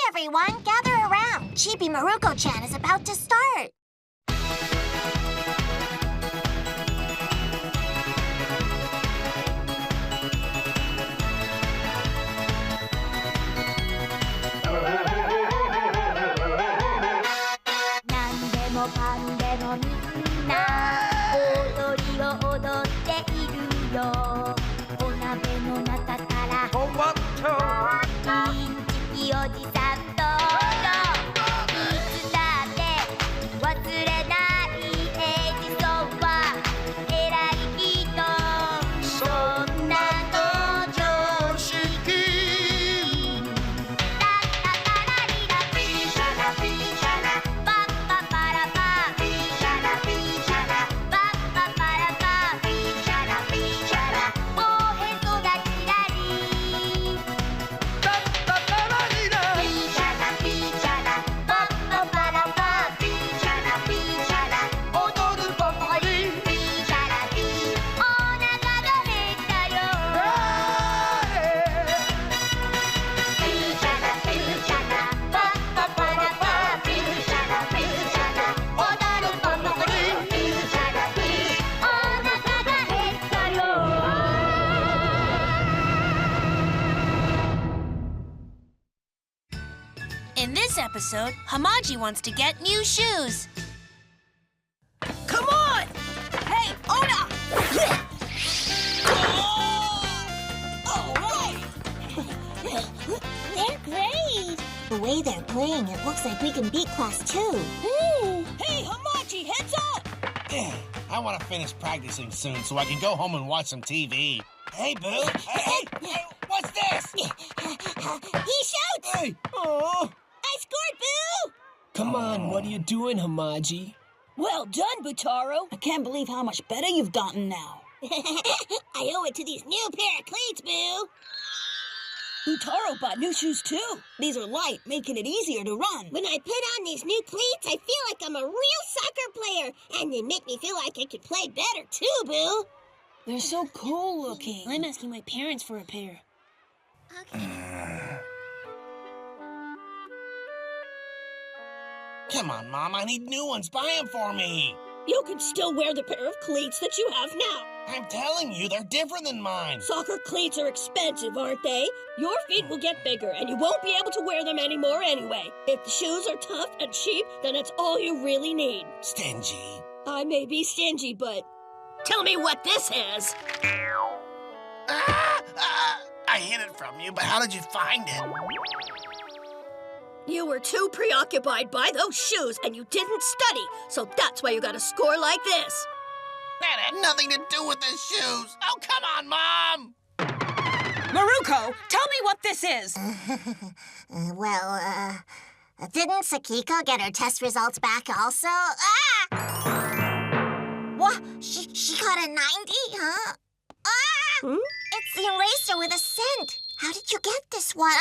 everyone, gather around. Chibi Maruko Chan is about to start. In this episode, Hamaji wants to get new shoes. Come on! Hey, Oda! All right! They're great! The way they're playing, it looks like we can beat class 2. Hey, Hamaji, heads up! I want to finish practicing soon so I can go home and watch some TV. Hey, Boo! Hey, what's this? He shoots! Hey! Oh! I scored, Boo! Come on, what are you doing, Hamaji? Well done, Butaro. I can't believe how much better you've gotten now. I owe it to these new pair of cleats, Boo. Butaro bought new shoes, too. These are light, making it easier to run. When I put on these new cleats, I feel like I'm a real soccer player. And they make me feel like I could play better, too, Boo. They're so cool looking. I'm asking my parents for a pair. Okay. Come on, Mom. I need new ones. Buy them for me. You can still wear the pair of cleats that you have now. I'm telling you, they're different than mine. Soccer cleats are expensive, aren't they? Your feet will get bigger, and you won't be able to wear them anymore anyway. If the shoes are tough and cheap, then that's all you really need. Stingy. I may be stingy, but tell me what this is. I hid it from you, but how did you find it? You were too preoccupied by those shoes, and you didn't study, so that's why you got a score like this. That had nothing to do with the shoes. Oh, come on, Mom! Maruko, tell me what this is. Didn't Sakiko get her test results back also? What? She got a 90, huh? It's the eraser with a scent. How did you get this one?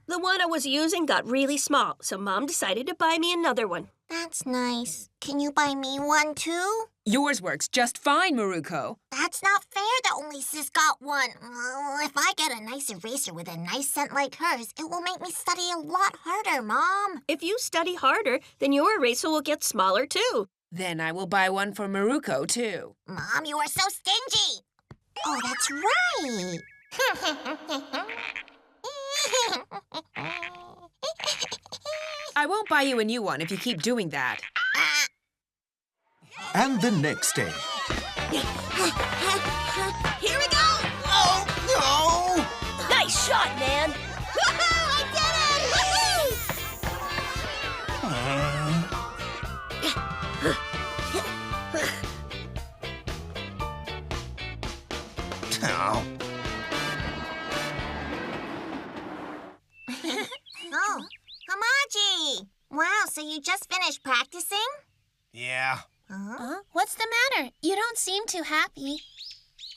The one I was using got really small, so Mom decided to buy me another one. That's nice. Can you buy me one, too? Yours works just fine, Maruko. That's not fair that only Sis got one. If I get a nice eraser with a nice scent like hers, it will make me study a lot harder, Mom. If you study harder, then your eraser will get smaller, too. Then I will buy one for Maruko, too. Mom, you are so stingy. Oh, that's right. I won't buy you a new one if you keep doing that. And the next day. Here we go! Oh, no! Nice shot, man! I did it! Oh. Oh, Hamaji! Wow, so you just finished practicing? Yeah. What's the matter? You don't seem too happy.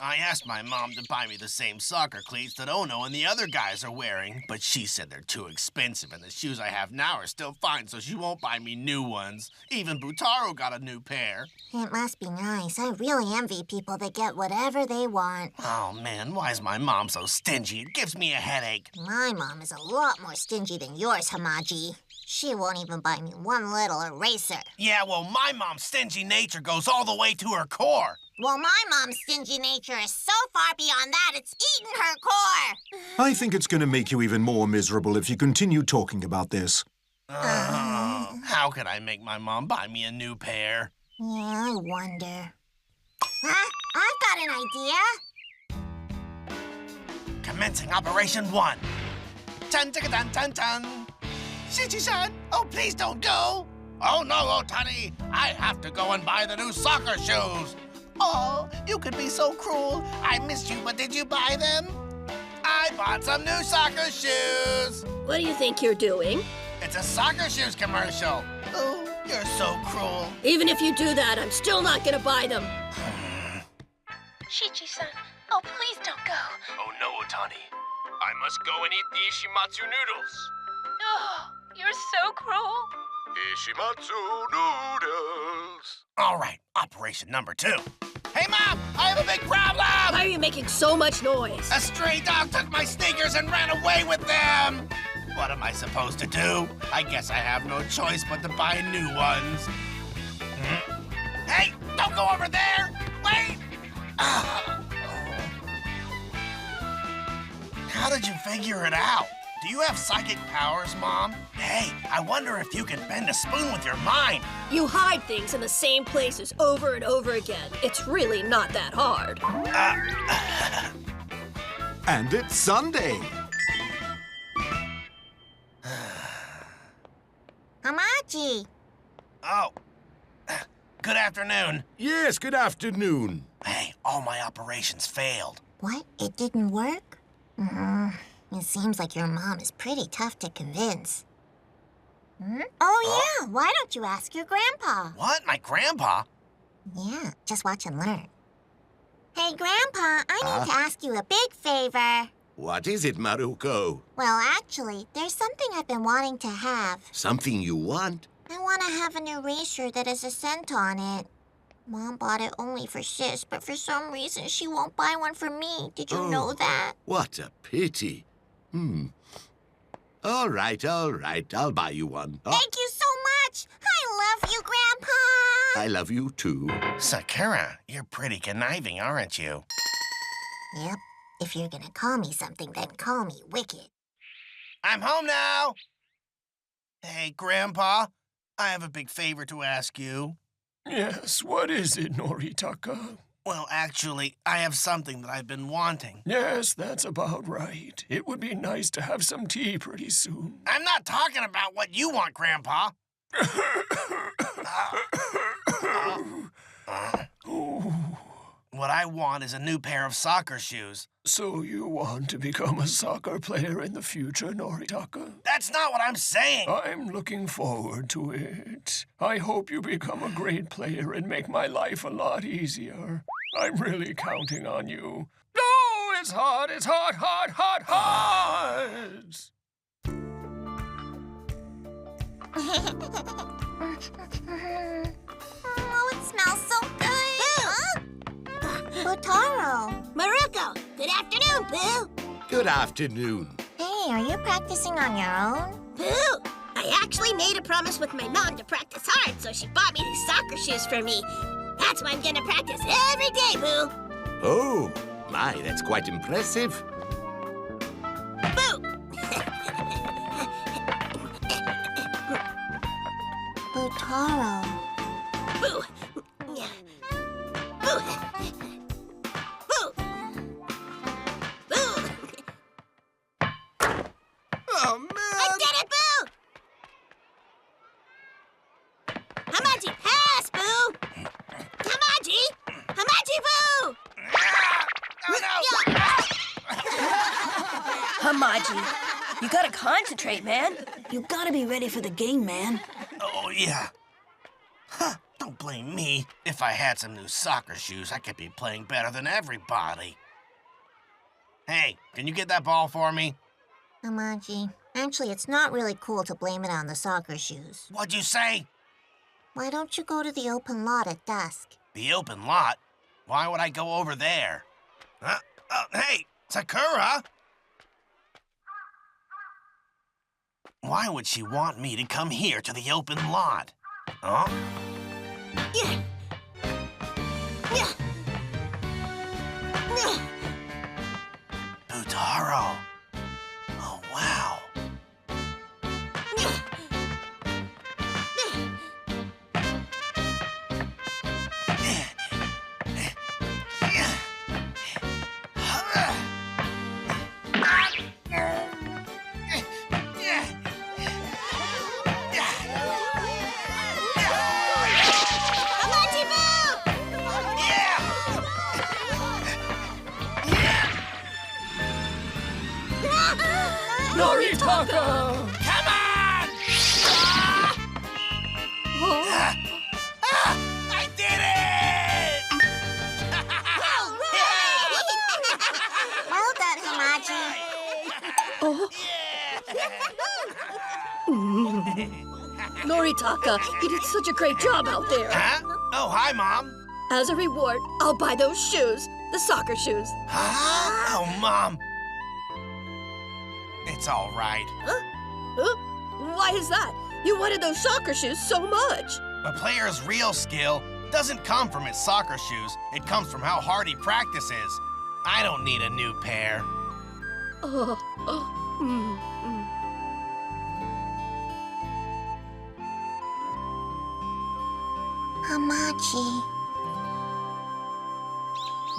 I asked my mom to buy me the same soccer cleats that Ono and the other guys are wearing, but she said they're too expensive and the shoes I have now are still fine, so she won't buy me new ones. Even Butaro got a new pair. It must be nice. I really envy people that get whatever they want. Oh, man, why is my mom so stingy? It gives me a headache. My mom is a lot more stingy than yours, Hamaji. She won't even buy me one little eraser. Yeah, well, my mom's stingy nature goes all the way to her core. Well, my mom's stingy nature is so far beyond that, it's eaten her core. I think it's going to make you even more miserable if you continue talking about this. How could I make my mom buy me a new pair? Yeah, I wonder. Huh? I've got an idea. Commencing Operation 1. Chun-chicka-dun-dun-dun. Shichi-san, oh, please don't go. Oh, no, Otani. I have to go and buy the new soccer shoes. Oh, you could be so cruel. I missed you, but did you buy them? I bought some new soccer shoes. What do you think you're doing? It's a soccer shoes commercial. Oh, you're so cruel. Even if you do that, I'm still not gonna buy them. Shichi-san, oh, please don't go. Oh no, Otani. I must go and eat the Ishimatsu noodles. Oh, you're so cruel. Ishimatsu noodles. All right, operation number 2. Hey, Mom, I have a big problem! Why are you making so much noise? A stray dog took my sneakers and ran away with them! What am I supposed to do? I guess I have no choice but to buy new ones. Hey, don't go over there! Wait! How did you figure it out? Do you have psychic powers, Mom? Hey, I wonder if you can bend a spoon with your mind. You hide things in the same places over and over again. It's really not that hard. And it's Sunday. Hamaji. Oh, good afternoon. Yes, good afternoon. Hey, all my operations failed. What? It didn't work? It seems like your mom is pretty tough to convince. Oh, yeah. Why don't you ask your grandpa? What? My grandpa? Yeah, just watch and learn. Hey, Grandpa, I need to ask you a big favor. What is it, Maruko? Well, actually, there's something I've been wanting to have. Something you want? I want to have an eraser that has a scent on it. Mom bought it only for Sis, but for some reason she won't buy one for me. Did you know that? What a pity. All right, I'll buy you one. Thank you so much. I love you, Grandpa. I love you too. Sakura, you're pretty conniving, aren't you? Yep. If you're gonna call me something, then call me Wicked. I'm home now. Hey, Grandpa, I have a big favor to ask you. Yes, what is it, Noritaka? Well, actually, I have something that I've been wanting. Yes, that's about right. It would be nice to have some tea pretty soon. I'm not talking about what you want, Grandpa. What I want is a new pair of soccer shoes. So you want to become a soccer player in the future, Noritaka? That's not what I'm saying. I'm looking forward to it. I hope you become a great player and make my life a lot easier. I'm really counting on you. No, it's hot, hot, hot, hot! Oh, it smells so good. Butaro. Maruko, good afternoon, Boo. Good afternoon. Hey, are you practicing on your own? Boo, I actually made a promise with my mom to practice hard, so she bought me these soccer shoes for me. That's why I'm gonna practice every day, Boo. Oh, my, that's quite impressive. Boo! Butaro. Boo! Boo! Boo! Boo! Oh, man. I did it, Boo! Hamaji, pass, Boo! Hamaji! Hamaji, Boo! Oh, no! Hamaji, you gotta concentrate, man. You gotta be ready for the game, man. Oh, yeah. Huh, Don't blame me. If I had some new soccer shoes, I could be playing better than everybody. Hey, can you get that ball for me? Hamaji, actually, it's not really cool to blame it on the soccer shoes. What'd you say? Why don't you go to the open lot at dusk? The open lot? Why would I go over there? Hey, Sakura! Why would she want me to come here to the open lot? Huh? Yeah. Yeah. Yeah. Butaro. Oh, wow. Noritaka! Come on! I did it! Well done, Hamaji. Noritaka, you did such a great job out there. Huh? Oh, hi, Mom. As a reward, I'll buy those shoes, the soccer shoes. Huh? Oh, Mom. It's all right. Huh? Why is that? You wanted those soccer shoes so much. A player's real skill doesn't come from his soccer shoes. It comes from how hard he practices. I don't need a new pair. Hamaji.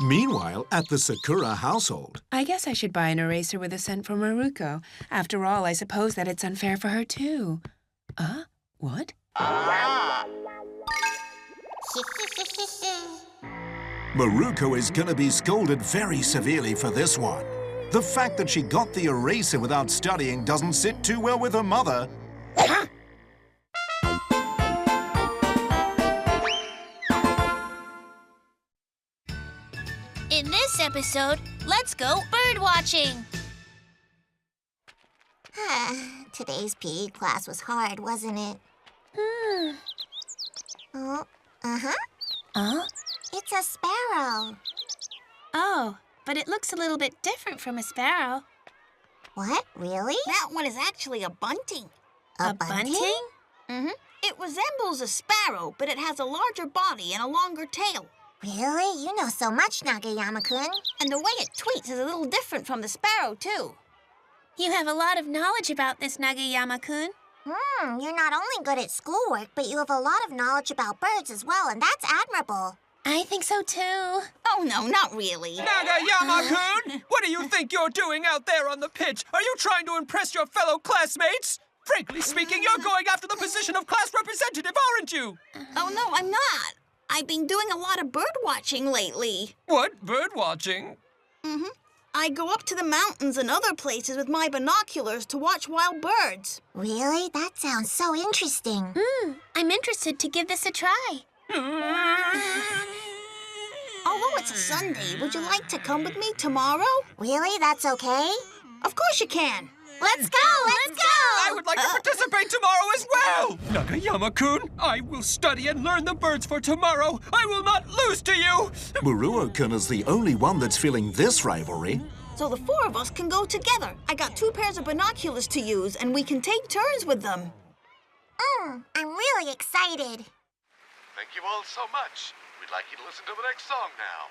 Meanwhile, at the Sakura household, I guess I should buy an eraser with a scent for Maruko. After all, I suppose that it's unfair for her, too. What? Maruko is gonna be scolded very severely for this one. The fact that she got the eraser without studying doesn't sit too well with her mother. In this episode, let's go bird watching. Today's PE class was hard, wasn't it? Oh, It's a sparrow. Oh, but it looks a little bit different from a sparrow. What? Really? That one is actually a bunting. A bunting? Mm-hmm. It resembles a sparrow, but it has a larger body and a longer tail. Really? You know so much, Nagayama-kun. And the way it tweets is a little different from the sparrow, too. You have a lot of knowledge about this, Nagayama-kun. You're not only good at schoolwork, but you have a lot of knowledge about birds as well, and that's admirable. I think so, too. Oh, no, not really. Nagayama-kun! What do you think you're doing out there on the pitch? Are you trying to impress your fellow classmates? Frankly speaking, you're going after the position of class representative, aren't you? Oh, no, I'm not. I've been doing a lot of bird watching lately. What? Bird watching? Mm-hmm. I go up to the mountains and other places with my binoculars to watch wild birds. Really? That sounds so interesting. I'm interested to give this a try. Although it's a Sunday, would you like to come with me tomorrow? Really? That's okay? Of course you can. Let's go! Let's go! I would like to participate tomorrow as well! Nagayama-kun, I will study and learn the birds for tomorrow. I will not lose to you! Maruo-kun is the only one that's feeling this rivalry. So the four of us can go together. I got 2 pairs of binoculars to use, and we can take turns with them. I'm really excited. Thank you all so much. We'd like you to listen to the next song now.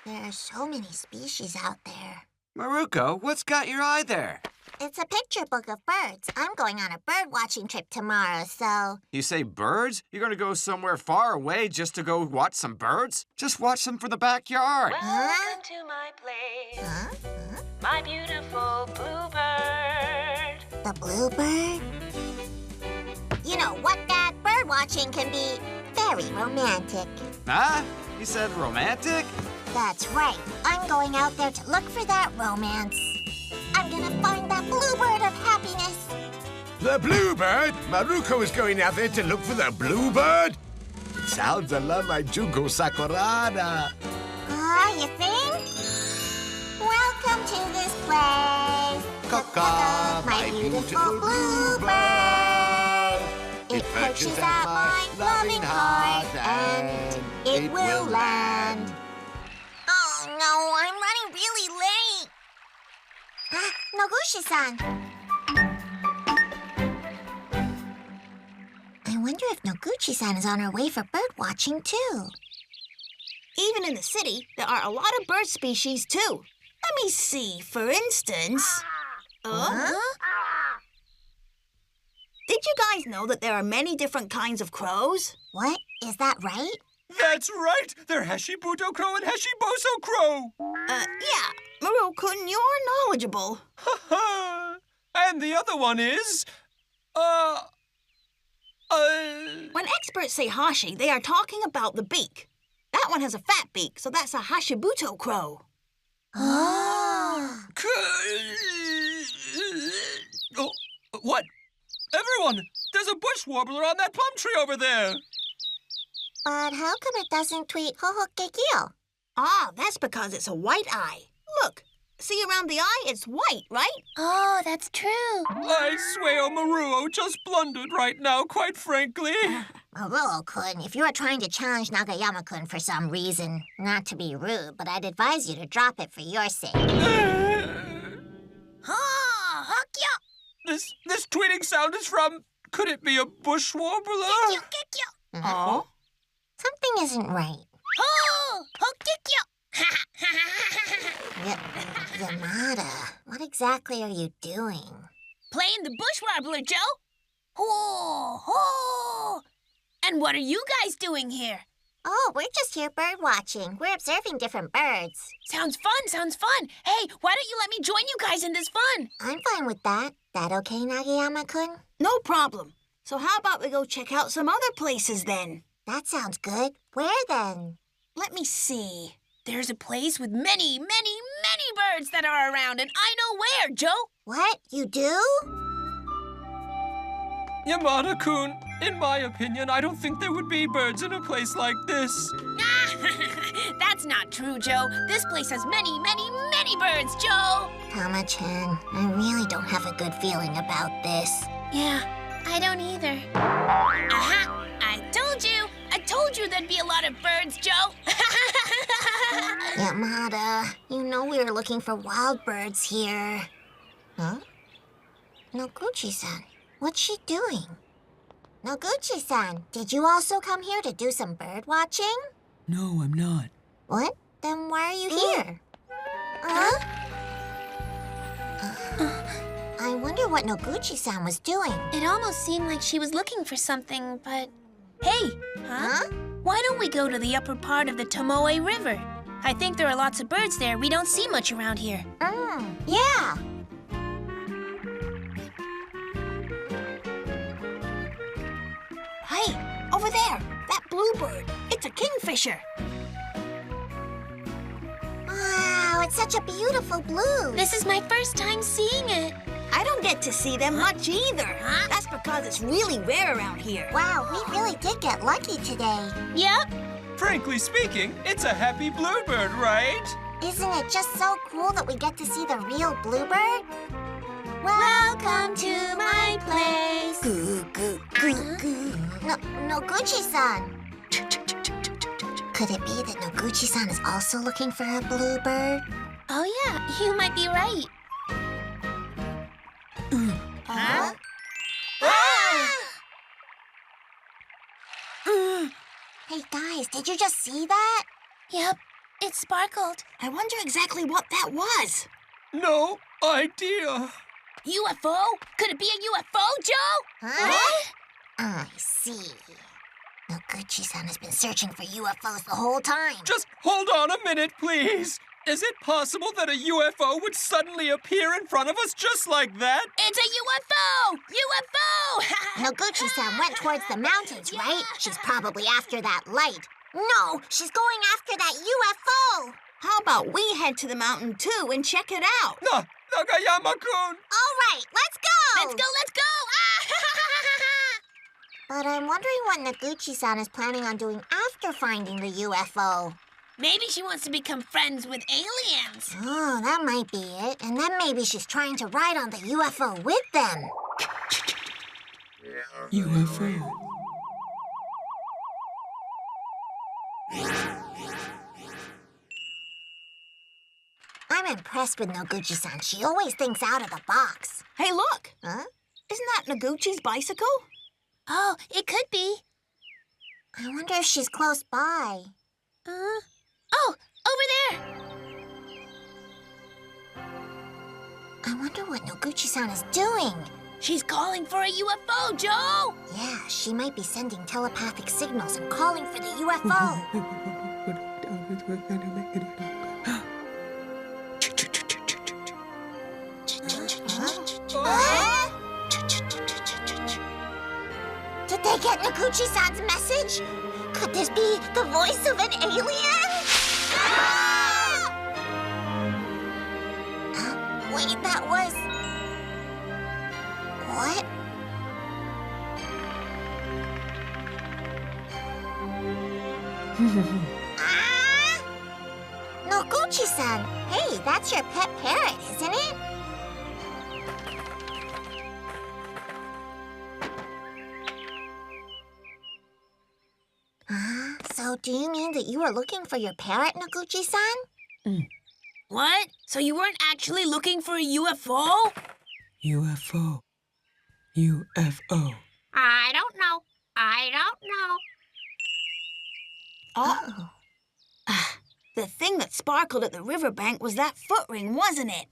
There are so many species out there. Maruko, what's got your eye there? It's a picture book of birds. I'm going on a bird watching trip tomorrow, so... You say birds? You're gonna go somewhere far away just to go watch some birds? Just watch them from the backyard. Welcome to my place, my beautiful bluebird. The bluebird? You know what, Dad? Bird watching can be very romantic. Huh? You said romantic? That's right. I'm going out there to look for that romance. I'm gonna find that bluebird of happiness. The bluebird? Maruko is going out there to look for the bluebird? Sounds a lot like Junko Sakurada. You think? Welcome to this place. Caw-caw, my beautiful bluebird. It perches at my loving heart and it will land. Oh no, I'm running really late. Noguchi-san. I wonder if Noguchi-san is on her way for bird watching too. Even in the city, there are a lot of bird species, too. Let me see, for instance... Did you guys know that there are many different kinds of crows? What? Is that right? That's right! They're Hashibuto crow and Hashiboso crow! Yeah. Maruko-kun, you're knowledgeable. Ha-ha! And the other one is... When experts say hashi, they are talking about the beak. That one has a fat beak, so that's a Hashibuto crow. Oh. Oh, what? Everyone, there's a bush warbler on that plum tree over there. But how come it doesn't tweet hohokekio? Ah, that's because it's a white eye. Look, see around the eye? It's white, right? Oh, that's true. I swear Maruo just blundered right now, quite frankly. Maruo-kun, if you're trying to challenge Nagayama-kun for some reason, not to be rude, but I'd advise you to drop it for your sake. This tweeting sound is from... Could it be a bush warbler? Oh? Something isn't right. Yamada, what exactly are you doing? Playing the bush warbler, Joe. Ho, ho. And what are you guys doing here? Oh, we're just here bird watching. We're observing different birds. Sounds fun, sounds fun. Hey, why don't you let me join you guys in this fun? I'm fine with that. That okay, Nagayama-kun? No problem. So how about we go check out some other places then? That sounds good. Where then? Let me see. There's a place with many, many, many birds that are around, and I know where, Joe. What? You do? Yamada-kun, in my opinion, I don't think there would be birds in a place like this. That's not true, Joe. This place has many, many, many birds, Joe. Tama-chan, I really don't have a good feeling about this. Yeah, I don't either. Aha! I told you there'd be a lot of birds, Joe. Yamada, you know we were looking for wild birds here. Huh? Noguchi-san, what's she doing? Noguchi-san, did you also come here to do some bird watching? No, I'm not. What? Then why are you here? Huh? I wonder what Noguchi-san was doing. It almost seemed like she was looking for something, but... Hey! Huh? Why don't we go to the upper part of the Tamae River? I think there are lots of birds there. We don't see much around here. Yeah. Hey, over there, that bluebird. It's a kingfisher. Wow, it's such a beautiful blue. This is my first time seeing it. I don't get to see them much either. That's because it's really rare around here. Wow, we really did get lucky today. Yep. Frankly speaking, it's a happy bluebird, right? Isn't it just so cool that we get to see the real bluebird? Welcome to my place. Goo, goo, goo, goo. Noguchi-san. Could it be that Noguchi-san is also looking for a bluebird? Oh yeah, you might be right. Huh? Hey guys, did you just see that? Yep, it sparkled. I wonder exactly what that was. No idea. UFO? Could it be a UFO, Joe? Huh? I see. Noguchi-san has been searching for UFOs the whole time. Just hold on a minute, please. Is it possible that a UFO would suddenly appear in front of us just like that? It's a UFO! UFO! Noguchi-san went towards the mountains, right? She's probably after that light. No, she's going after that UFO! How about we head to the mountain too and check it out? Nagayama-kun! All right, let's go! Let's go, let's go! But I'm wondering what Noguchi-san is planning on doing after finding the UFO. Maybe she wants to become friends with aliens. Oh, that might be it. And then maybe she's trying to ride on the UFO with them. UFO. I'm impressed with Noguchi-san. She always thinks out of the box. Hey, look! Huh? Isn't that Noguchi's bicycle? Oh, it could be. I wonder if she's close by. Oh, over there. I wonder what Noguchi-san is doing. She's calling for a UFO, Joe. Yeah, she might be sending telepathic signals and calling for the UFO. Did they get Noguchi-san's message? Could this be the voice of an alien? Wait, that was... What? Noguchi-san! Hey, that's your pet parrot, isn't it? So do you mean that you were looking for your parrot, Noguchi-san? What? So you weren't actually looking for a UFO? UFO. UFO. I don't know. I don't know. Oh. The thing that sparkled at the riverbank was that foot ring, wasn't it?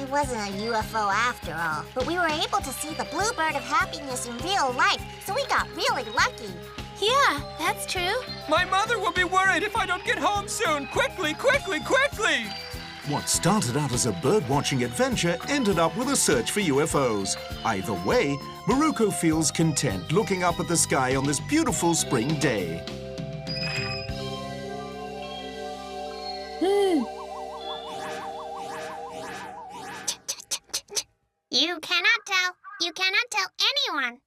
It wasn't a UFO after all. But we were able to see the bluebird of happiness in real life, so we got really lucky. Yeah, that's true. My mother will be worried if I don't get home soon. Quickly, quickly, quickly! What started out as a bird-watching adventure ended up with a search for UFOs. Either way, Maruko feels content looking up at the sky on this beautiful spring day. You cannot tell. You cannot tell anyone.